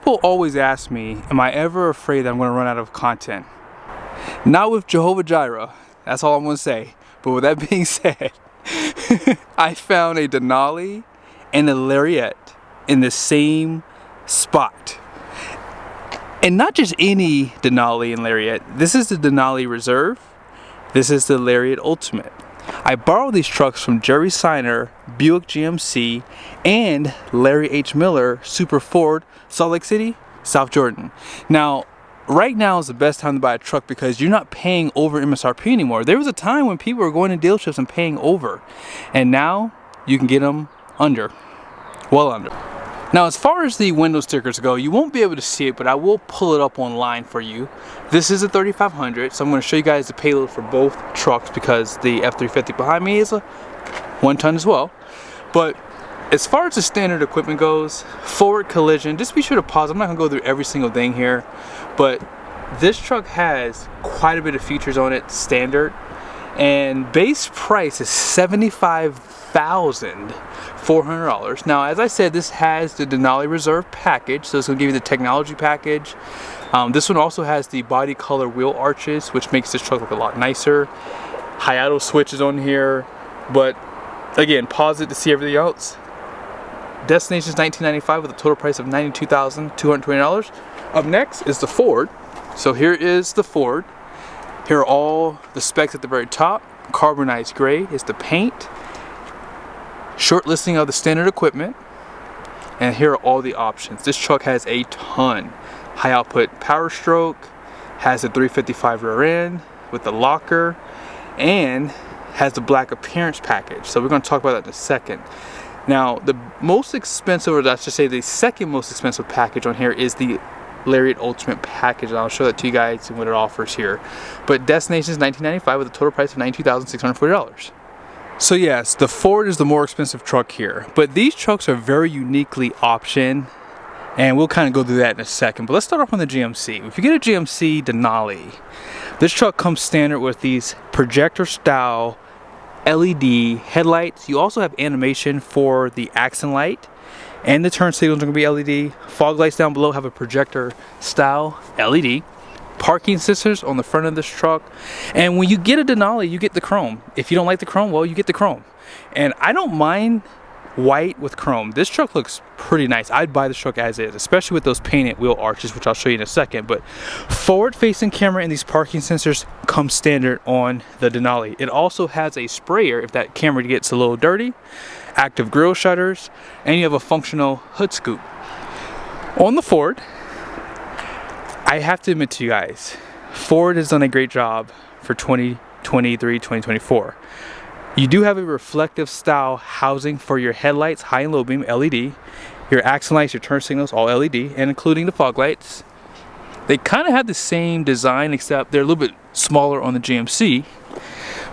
People always ask me, am I ever afraid that I'm going to run out of content? Not with Jehovah Jireh, that's all I'm going to say. But with that being said, I found a Denali and a Lariat in the same spot. And not just any Denali and Lariat, this is the Denali Reserve, this is the Lariat Ultimate. I borrowed these trucks from Jerry Seiner, Buick GMC, and Larry H. Miller, Super Ford, Salt Lake City, South Jordan. Now, right now is the best time to buy a truck because you're not paying over MSRP anymore. There was a time when people were going to dealerships and paying over, and now you can get them under, well under. Now, as far as the window stickers go, you won't be able to see it, but I will pull it up online for you. This is a 3500, so I'm going to show you guys the payload for both trucks because the F350 behind me is a 1 ton as well. But as far as the standard equipment goes, forward collision, just be sure to pause. I'm not going to go through every single thing here, but this truck has quite a bit of features on it, standard, and base price is $75,400. Now, as I said, this has the Denali Reserve package, so it's going to give you the technology package. This one also has the body color wheel arches, which makes this truck look a lot nicer. Hi-auto switches on here, but again, pause it to see everything else. Destination is $1995 with a total price of $92,220. Up next is the Ford. So here is the Ford. Here are all the specs at the very top. Carbonized gray is the paint. Short listing of the standard equipment. And here are all the options. This truck has a ton. High output power stroke, has a 355 rear end with the locker, and has the black appearance package. So we're going to talk about that in a second. Now, the most expensive, or I should say the second most expensive package on here is the Lariat Ultimate package, and I'll show that to you guys and what it offers here. But destination is $1995 with a total price of $92,640. So yes, the Ford is the more expensive truck here, but these trucks are very uniquely optioned, and we'll kind of go through that in a second. But let's start off on the GMC. If you get a GMC Denali, this truck comes standard with these projector style LED headlights. You also have animation for the accent light, and the turn signals are going to be LED. Fog lights down below have a projector style LED. Parking sensors on the front of this truck. And when you get a Denali, you get the chrome. If you don't like the chrome, well, you get the chrome. And I don't mind white with chrome. This truck looks pretty nice. I'd buy this truck as is, especially with those painted wheel arches, which I'll show you in a second. But forward facing camera and these parking sensors come standard on the Denali. It also has a sprayer if that camera gets a little dirty, active grille shutters, and you have a functional hood scoop. On the Ford, I have to admit to you guys, Ford has done a great job for 2023, 2024. You do have a reflective style housing for your headlights, high and low beam LED, your accent lights, your turn signals, all LED, and including the fog lights. They kind of have the same design, except they're a little bit smaller on the GMC.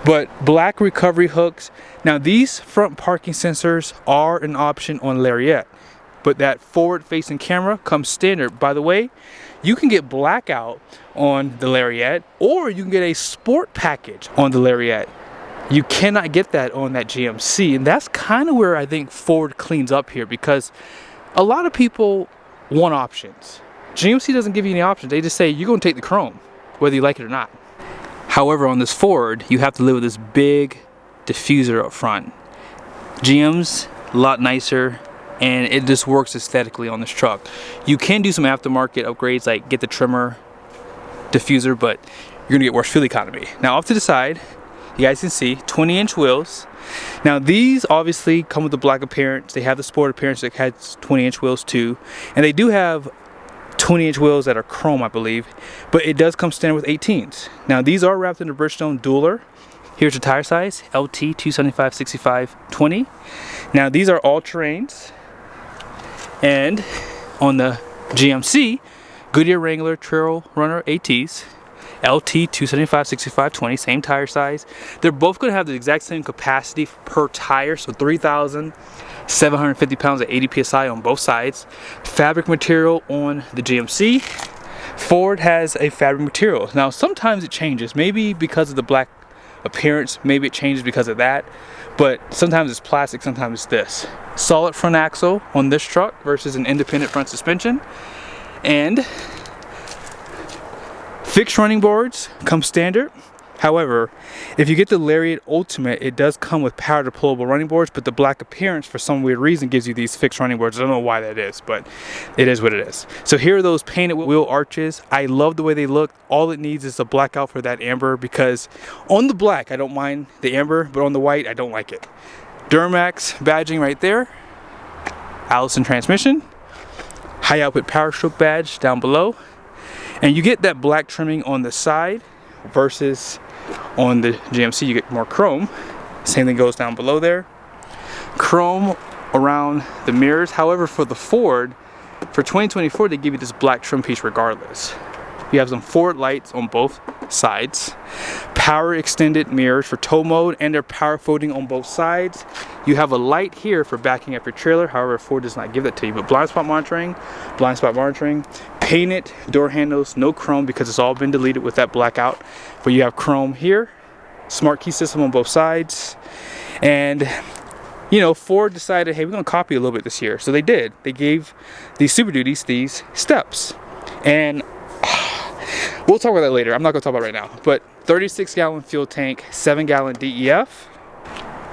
But black recovery hooks. Now these front parking sensors are an option on Lariat, but that forward facing camera comes standard. By the way, you can get blackout on the Lariat, or you can get a sport package on the Lariat. You cannot get that on that GMC, and that's kind of where I think Ford cleans up here, because a lot of people want options. GMC doesn't give you any options. They just say you're going to take the chrome, whether you like it or not. However, on this Ford, you have to live with this big diffuser up front. GM's a lot nicer, and it just works aesthetically on this truck. You can do some aftermarket upgrades, like get the trimmer diffuser, but you're going to get worse fuel economy. Now, off to the side, you guys can see 20-inch wheels. Now these obviously come with the black appearance. They have the sport appearance that has 20-inch wheels too, and they do have 20-inch wheels that are chrome, I believe, but it does come standard with 18s. Now these are wrapped in a Bridgestone Dueler. Here's the tire size, LT 275/65/20. Now these are all terrains, and on the GMC, Goodyear Wrangler Trail Runner ATs. LT 275/65/20, same tire size. They're both going to have the exact same capacity per tire, so 3,750 pounds at 80 psi on both sides. Fabric material on the GMC. Ford has a fabric material. Now sometimes it changes, maybe because of the black appearance, maybe it changes because of that, but sometimes it's plastic, sometimes it's this. Solid front axle on this truck versus an independent front suspension. And fixed running boards come standard. However, if you get the Lariat Ultimate, it does come with power deployable running boards, but the black appearance for some weird reason gives you these fixed running boards. I don't know why that is, but it is what it is. So here are those painted wheel arches. I love the way they look. All it needs is a blackout for that amber, because on the black I don't mind the amber, but on the white I don't like it. Duramax badging right there. Allison transmission. High output power stroke badge down below. And you get that black trimming on the side versus on the GMC you get more chrome. Same thing goes down below there. Chrome around the mirrors. However, for the Ford, for 2024 they give you this black trim piece regardless. You have some forward lights on both sides. Power extended mirrors for tow mode, and they're power folding on both sides. You have a light here for backing up your trailer. However, Ford does not give that to you. But blind spot monitoring. Painted door handles, no chrome because it's all been deleted with that blackout. But you have chrome here. Smart key system on both sides. And you know, Ford decided, hey, we're gonna copy a little bit this year. So they did. They gave these Super Duties these steps. And we'll talk about that later. I'm not gonna talk about it right now. But 36-gallon fuel tank, 7-gallon DEF.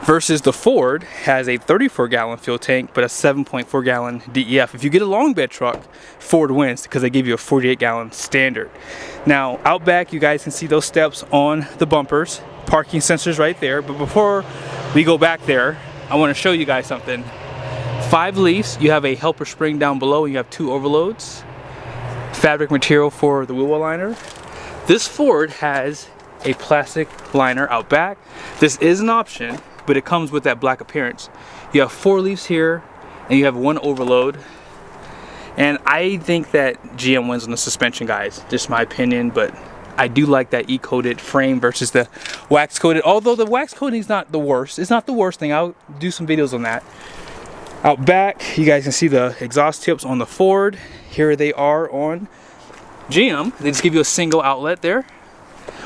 Versus the Ford has a 34-gallon fuel tank, but a 7.4-gallon DEF. If you get a long bed truck, Ford wins because they give you a 48-gallon standard. Now, out back, you guys can see those steps on the bumpers. Parking sensors right there. But before we go back there, I want to show you guys something. 5 leaves. You have a helper spring down below, and you have 2 overloads. Fabric material for the wheel well liner. This Ford has a plastic liner out back. This is an option, but it comes with that black appearance. You have 4 leaves here, and you have 1 overload. And I think that GM wins on the suspension, guys. Just my opinion, but I do like that E-coated frame versus the wax coated. Although the wax coating is not the worst. It's not the worst thing. I'll do some videos on that. Out back, you guys can see the exhaust tips on the Ford. Here they are on GM. They just give you a single outlet there.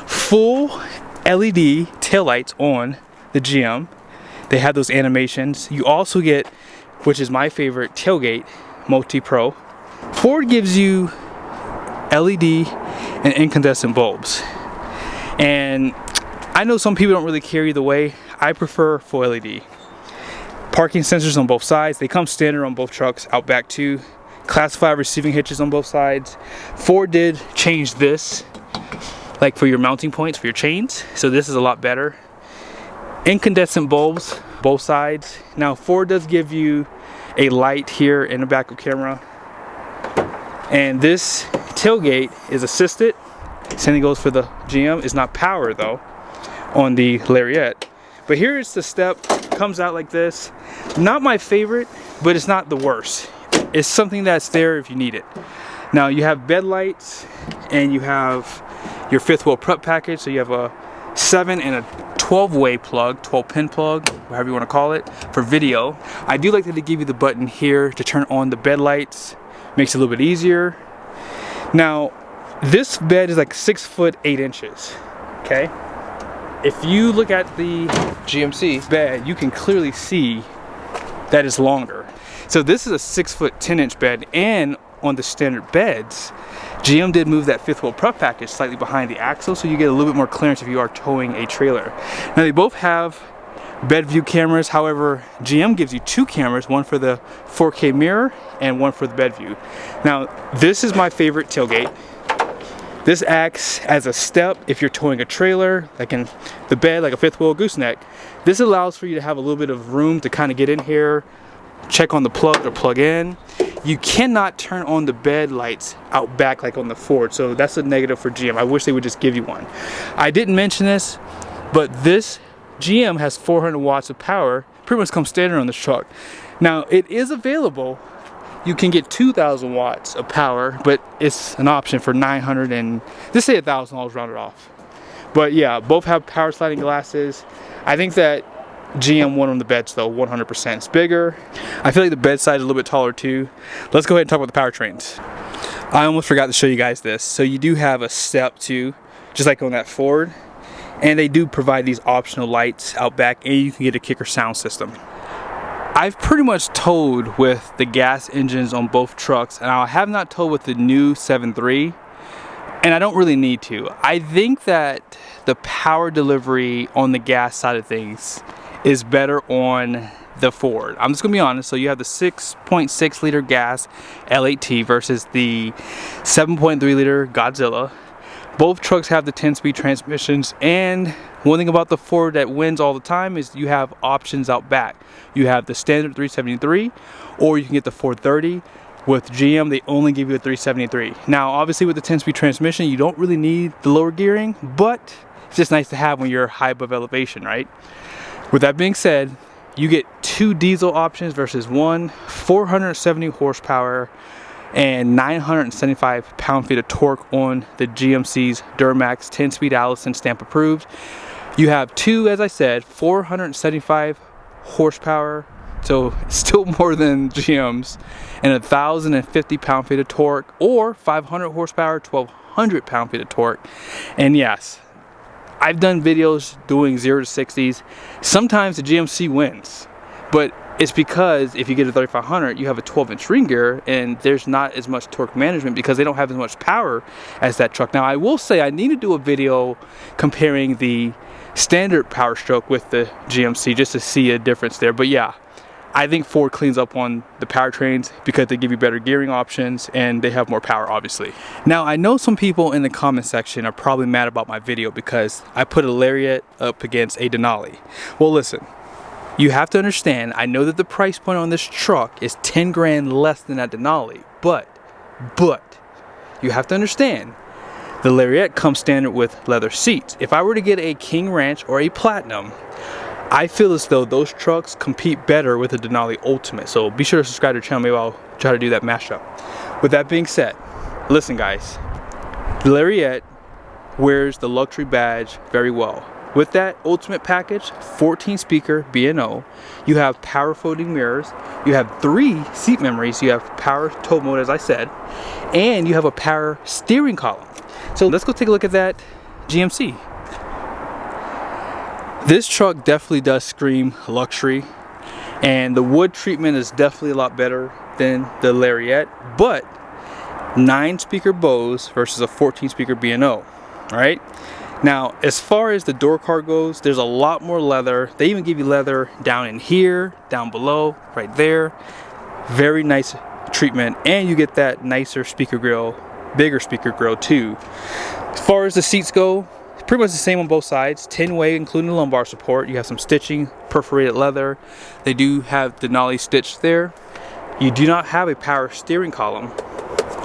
Full LED taillights on the GM. They have those animations. You also get, which is my favorite, tailgate multi-pro. Ford gives you LED and incandescent bulbs. And I know some people don't really care either way. I prefer full LED. Parking sensors on both sides. They come standard on both trucks. Out back too. Class 5 receiving hitches on both sides. Ford did change this, like for your mounting points for your chains. So this is a lot better. Incandescent bulbs, both sides. Now Ford does give you a light here in the back of camera. And this tailgate is assisted. Same thing goes for the GM. It's not power though on the Lariat. But here is the step. Comes out like this. Not my favorite, but it's not the worst. It's something that's there if you need it. Now you have bed lights, and you have your 5th wheel prep package. So you have a 7 and a 12-way plug, 12-pin plug, whatever you want to call it, for video. I do like that they give you the button here to turn on the bed lights. Makes it a little bit easier. Now, this bed is like 6 foot 8 inches. Okay. If you look at the GMC bed, you can clearly see that it's longer. So this is a 6 foot 10 inch bed, and on the standard beds, GM did move that 5th wheel prep package slightly behind the axle, so you get a little bit more clearance if you are towing a trailer. Now they both have bed view cameras. However, GM gives you 2 cameras, one for the 4K mirror and one for the bed view. Now this is my favorite tailgate. This acts as a step if you're towing a trailer, like in the bed, like a 5th wheel gooseneck. This allows for you to have a little bit of room to kind of get in here, check on the plug or plug in. You cannot turn on the bed lights out back like on the Ford, so that's a negative for GM. I wish they would just give you one. I didn't mention this, but this GM has 400 watts of power, pretty much comes standard on this truck. Now it is available. You can get 2,000 watts of power, but it's an option for 900 and just say $1,000 rounded off. But yeah, both have power sliding glasses. I think that GM won on the beds though, 100%. It's bigger. I feel like the bed side is a little bit taller too. Let's go ahead and talk about the powertrains. I almost forgot to show you guys this. So you do have a step too, just like on that Ford. And they do provide these optional lights out back, and you can get a kicker sound system. I've pretty much towed with the gas engines on both trucks, and I have not towed with the new 7.3, and I don't really need to. I think that the power delivery on the gas side of things is better on the Ford. I'm just gonna be honest. So you have the 6.6 liter gas L8T versus the 7.3 liter Godzilla. Both trucks have the 10-speed transmissions, and one thing about the Ford that wins all the time is you have options out back. You have the standard 373, or you can get the 430. With GM, they only give you a 373. Now, obviously with the 10-speed transmission, you don't really need the lower gearing, but it's just nice to have when you're high above elevation, right? With that being said, you get 2 diesel options versus 1, 470 horsepower, and 975 pound-feet of torque on the GMC's Duramax 10-speed Allison stamp approved. You have 2, as I said, 475 horsepower, so still more than GM's, and 1,050 pound-feet of torque, or 500 horsepower, 1,200 pound-feet of torque. And yes, I've done videos doing 0 to 60s. Sometimes the GMC wins, but it's because if you get a 3500, you have a 12-inch ring gear, and there's not as much torque management because they don't have as much power as that truck. Now, I will say I need to do a video comparing the standard power stroke with the GMC just to see a difference there. But yeah, I think Ford cleans up on the powertrains because they give you better gearing options and they have more power, obviously. Now, I know some people in the comment section are probably mad about my video because I put a Lariat up against a Denali. Well, listen. You have to understand, I know that the price point on this truck is 10 grand less than that Denali, but you have to understand, the Lariat comes standard with leather seats. If I were to get a King Ranch or a Platinum, I feel as though those trucks compete better with the Denali Ultimate. So be sure to subscribe to the channel, maybe I'll try to do that mashup. With that being said, listen guys, the Lariat wears the luxury badge very well. With that Ultimate package, 14 speaker B&O, you have power folding mirrors, you have 3 seat memories, you have power tow mode as I said, and you have a power steering column. So let's go take a look at that GMC. This truck definitely does scream luxury, and the wood treatment is definitely a lot better than the Lariat, but 9 speaker Bose versus a 14 speaker B&O, right? Now, as far as the door card goes, there's a lot more leather. They even give you leather down in here, down below, right there. Very nice treatment, and you get that nicer speaker grill, bigger speaker grill too. As far as the seats go, pretty much the same on both sides. 10-way, including the lumbar support. You have some stitching, perforated leather. They do have Denali stitched there. You do not have a power steering column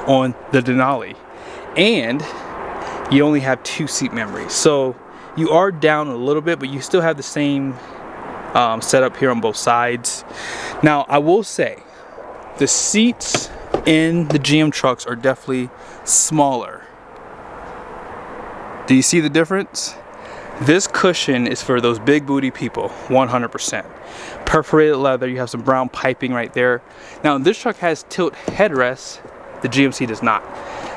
on the Denali, and you only have 2 seat memories, so you are down a little bit, but you still have the same setup here on both sides. Now, I will say the seats in the GM trucks are definitely smaller. Do you see the difference? This cushion is for those big booty people, 100%. Perforated leather, you have some brown piping right there. Now, this truck has tilt headrests, the GMC does not.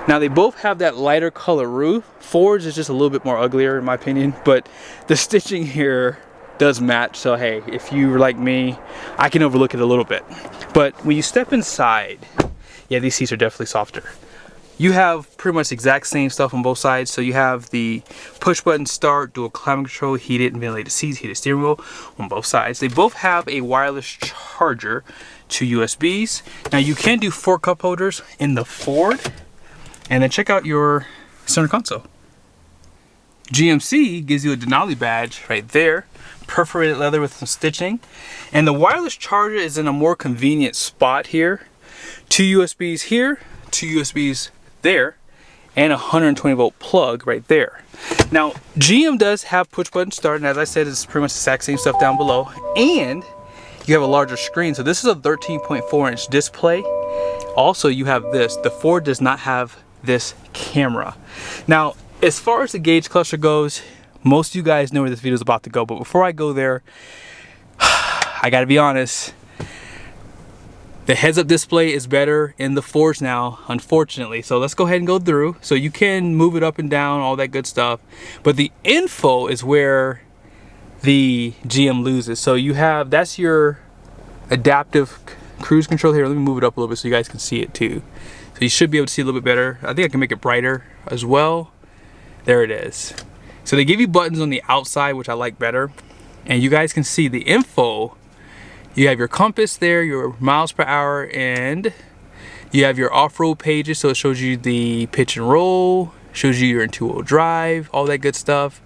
Now, they both have that lighter color roof. Ford's is just a little bit more uglier in my opinion, but the stitching here does match. So hey, if you're like me, I can overlook it a little bit. But when you step inside, yeah, these seats are definitely softer. You have pretty much the exact same stuff on both sides. So you have the push button start, dual climate control, heated and ventilated seats, heated steering wheel on both sides. They both have a wireless charger, 2 USBs. Now you can do 4 cup holders in the Ford. And then check out your center console. GMC gives you a Denali badge right there, perforated leather with some stitching, and the wireless charger is in a more convenient spot here. 2 USBs here, 2 USBs there, and a 120 volt plug right there. Now, GM does have push button start, and as I said, it's pretty much the exact same stuff down below, and you have a larger screen. So this is a 13.4 inch display. Also, you have this. The Ford does not have this camera. Now, as far as the gauge cluster goes, most of you guys know where this video is about to go, but before I go there, I gotta be honest, the heads-up display is better in the Fords now, unfortunately. So let's go ahead and go through. So you can move it up and down, all that good stuff, but the info is where the GM loses. So you have, that's your adaptive cruise control here. Let me move it up a little bit so you guys can see it too. So you should be able to see a little bit better. I think I can make it brighter as well. There it is. So they give you buttons on the outside, which I like better. And you guys can see the info. You have your compass there, your miles per hour, and you have your off-road pages. So it shows you the pitch and roll, shows you your two-wheel drive, all that good stuff.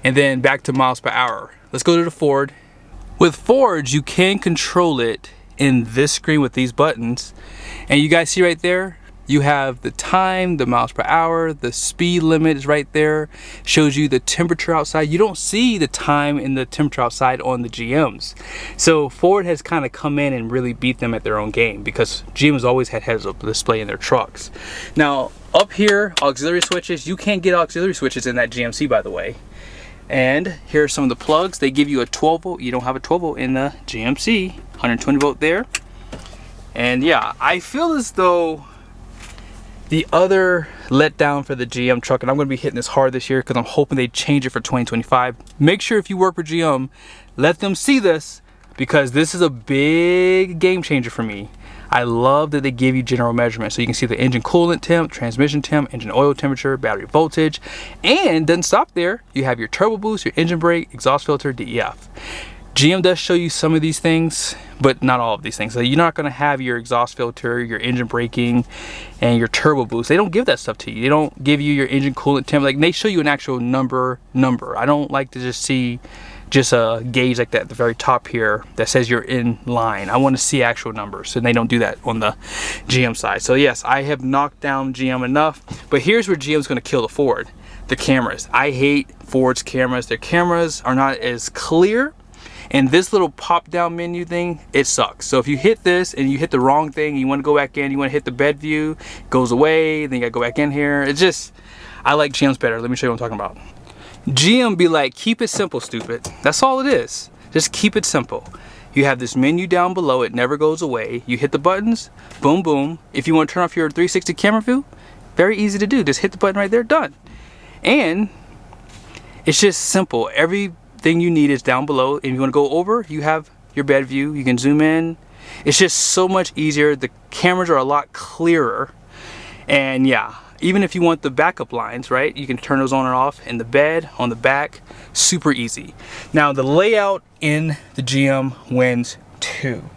And then back to miles per hour. Let's go to the Ford. With Fords, you can control it in this screen with these buttons. And you guys see right there, you have the time, the miles per hour, the speed limit is right there. Shows you the temperature outside. You don't see the time and the temperature outside on the GMs. So Ford has kind of come in and really beat them at their own game, because GM's always had heads-up display in their trucks. Now, up here, auxiliary switches. You can't get auxiliary switches in that GMC, by the way. And here are some of the plugs. They give you a 12 volt. You don't have a 12 volt in the GMC. 120 volt there. And yeah, I feel as though the other letdown for the GM truck, and I'm going to be hitting this hard this year because I'm hoping they change it for 2025. Make sure if you work for GM, let them see this, because this is a big game changer for me. I love that they give you general measurements, so you can see the engine coolant temp, transmission temp, engine oil temperature, battery voltage, and doesn't stop there. You have your turbo boost, your engine brake, exhaust filter, DEF. GM does show you some of these things, but not all of these things. So you're not going to have your exhaust filter, your engine braking, and your turbo boost. They don't give that stuff to you. They don't give you your engine coolant temp. Like, they show you an actual number. I don't like to just see just a gauge like that at the very top here that says you're in line. I want to see actual numbers, and they don't do that on the GM side. So yes, I have knocked down GM enough, but here's where GM's going to kill the Ford: the cameras. I hate Ford's cameras. Their cameras are not as clear. And this little pop down menu thing, it sucks. So if you hit this and you hit the wrong thing, you want to go back in, you want to hit the bed view, it goes away, then you got to go back in here. It's just, I like GM's better. Let me show you what I'm talking about. GM be like, keep it simple, stupid. That's all it is. Just keep it simple. You have this menu down below, it never goes away. You hit the buttons, boom, boom. If you want to turn off your 360 camera view, very easy to do. Just hit the button right there, done. And it's just simple. Everything you need is down below. If you want to go over, you have your bed view. You can zoom in. It's just so much easier. The cameras are a lot clearer. And yeah, even if you want the backup lines, right, you can turn those on or off in the bed, on the back. Super easy. Now, the layout in the GM wins too.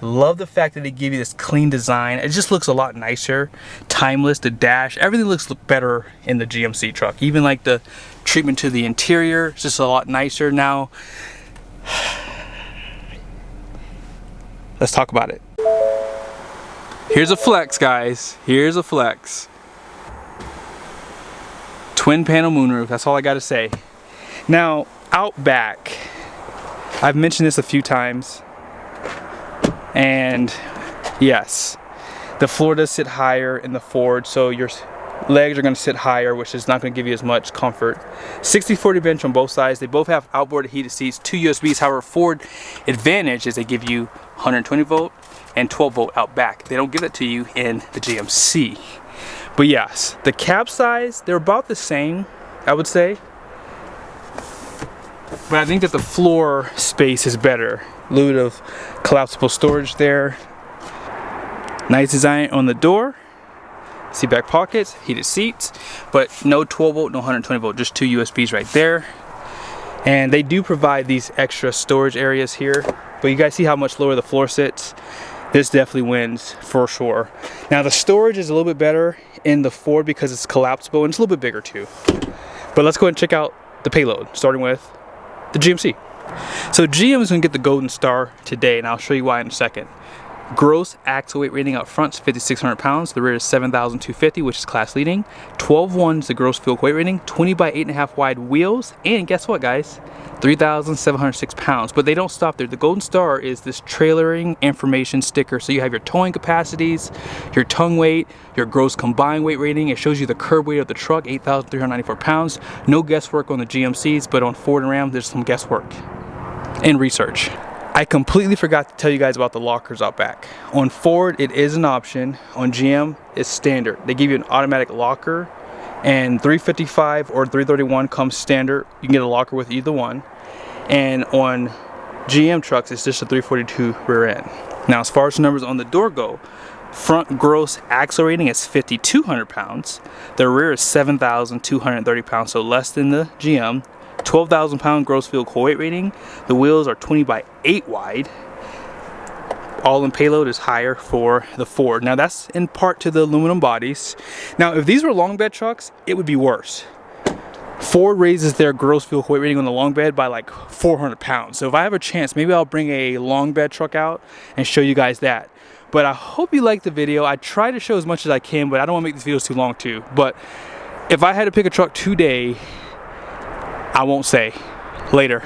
Love the fact that they give you this clean design. It just looks a lot nicer, timeless. The dash, everything looks better in the GMC truck. Even like the treatment to the interior, it's just a lot nicer. Now, let's talk about it. Here's a flex, guys. Here's a flex. Twin panel moonroof, that's all I gotta say. Now, out back, I've mentioned this a few times. And yes, the floor does sit higher in the Ford, so your legs are going to sit higher, which is not going to give you as much comfort. 60/40 bench on both sides. They both have outboard heated seats, 2 USBs. However, Ford advantage is they give you 120 volt and 12 volt out back. They don't give it to you in the GMC. But yes, the cab size, they're about the same, I would say. But I think that the floor space is better. A little bit of collapsible storage there. Nice design on the door. Seat back pockets, heated seats, but no 12 volt, no 120 volt, just 2 USBs right there. And they do provide these extra storage areas here, but you guys see how much lower the floor sits? This definitely wins for sure. Now the storage is a little bit better in the Ford because it's collapsible, and it's a little bit bigger too. But let's go ahead and check out the Payload, starting with the GMC. So GM is going to get the Golden Star today, and I'll show you why in a second. Gross axle weight rating out front is 5,600 pounds. The rear is 7,250, which is class leading. 12.1 is the gross fuel weight rating. 20 by 8.5 wide wheels. And guess what, guys? 3,706 pounds. But they don't stop there. The Golden Star is this trailering information sticker. So you have your towing capacities, your tongue weight, your gross combined weight rating. It shows you the curb weight of the truck, 8,394 pounds. No guesswork on the GMCs, but on Ford and Ram, there's some guesswork and research. I completely forgot to tell you guys about the lockers out back. On Ford, it is an option. On GM, it's standard. They give you an automatic locker, and 355 or 331 comes standard. You can get a locker with either one. And on GM trucks, it's just a 342 rear end. Now, as far as the numbers on the door go, front gross axle rating is 5,200 pounds. The rear is 7,230 pounds, so less than the GM. 12,000 pound gross field coil weight rating. The wheels are 20 by 8 wide. All in payload is higher for the Ford. Now that's in part to the aluminum bodies. Now if these were long bed trucks, it would be worse. Ford raises their gross fuel weight rating on the long bed by like 400 pounds. So if I have a chance, maybe I'll bring a long bed truck out and show you guys that. But I hope you liked the video. I try to show as much as I can, but I don't want to make these videos too long too. But if I had to pick a truck today, I won't say. Later.